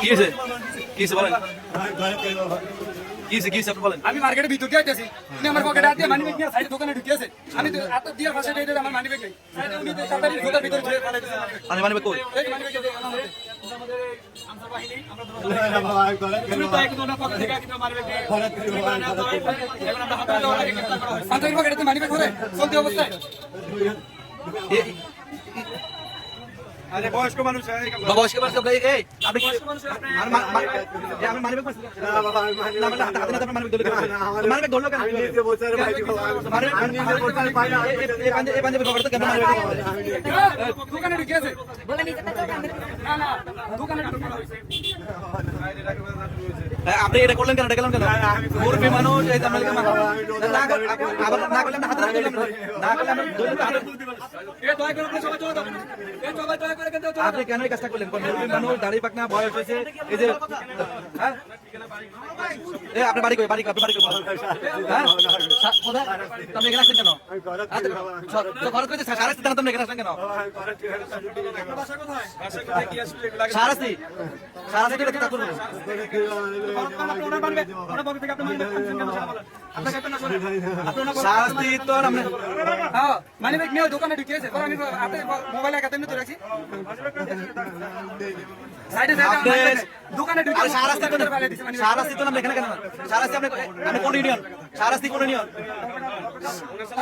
কি হয়েছে কি হয়েছে বলেন কি হয়েছে কি হয়েছে আপনি বলেন। আমি মার্কেটে ভিতর দিয়ে আইতেছি, উনি আমার পকেটে হাত দিয়ে মানি ব্যাগ নিয়ে সাইডে দোকানে ঢুকিয়েছে। আমি তো হাত দিয়ে পাশে দিয়ে আমার মানি ব্যাগ নেই, সাইডে উনি তো তাড়াতাড়ি দোকানের ভিতরে ঢুকে ফেলে দিয়েছে। আরে মানে কই এই মানি ব্যাগ দিয়ে আমাদের আনসার বাহিনী আমরা শুরু তো এক দুটো পকেট থেকে কিন্তু মানি ব্যাগ দিয়ে এখন আমরা হাতে ধরে গ্রেফতার করা হয়েছে। আন্তরিক পকেটে মানি ব্যাগ ধরে চলতি অবস্থায় আরে বয়স্ক মানুষ বয়স্ক মানুষ এই আপনি কি আমি মানি ব্যাগ না বাবা আমি না মানে হাতে হাতে মানি ব্যাগ ধরে মানি ব্যাগ ধরলো কেন আমি নিজে বলতে পারি আমি নিজে বলতে পারি না এই পাঞ্জাবি পকেটে কেন মানি ব্যাগ দোকানে ঢুকিয়েছে। না না দোকানে ঢুকে আপনি এটা করলেন কেন দেখলাম কেন মুরবি মানুষ এই জামালকে আবার না করলে আমরা হাতে ধরলাম না করলে আমরা এই দয়া করে সবাই চলে যাবেন, এই সবাই দয়া করে কিন্তু আপনি কেন এই কাজটা করলেন মুরবি মানুষ দাড়ি পাকনা বয়স হয়েছে এই যে হ্যাঁ এই আপনি বাড়ি কই বাড়ি আপনি বাড়ি কই হ্যাঁ কোথায় তুমি এখানে আসছেন কেন তো ঘর কইতে সারা সিদ্ধান্ত তুমি এখানে আসছেন কেন বাসা কোথায় কি আসলে এগুলা সারাসি সারাসি কি কথা করব ওরা মানবে ওরা পকেট থেকে আপনি মানবে আপনাকে একটা না করে সারাসি তো আমরা হ্যাঁ মানি ব্যাগ নিয়ে দোকানে ঢুকিয়েছে। পরে আমি হাতে মোবাইল হাতে নিতে রাখছি, সাইডে সাইডে দোকানে ঢুকে সারাসি তো সারাসি তো আমরা এখানে কেন সারাসি আপনি আমি কোন ইউনিয়ন সারাসি কোন ইউনিয়ন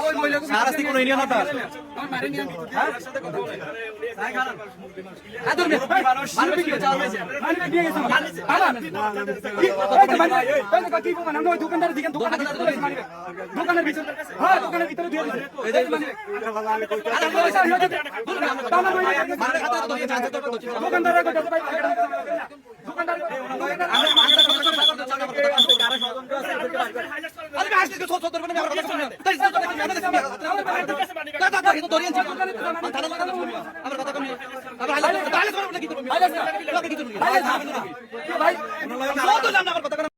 ওই মহিলাকে সারাসি কোন ইউনিয়ন আপনার আমার মারি নিয়ে মানবে কি চাল হয়েছে মানি ব্যাগ নিয়ে গেছে। দোকানদার দিকে দোকানের ভিতরে হ্যাঁ দোকানের ভিতরে দিয়ে দিয়েছে। দোকানদার আমার কথা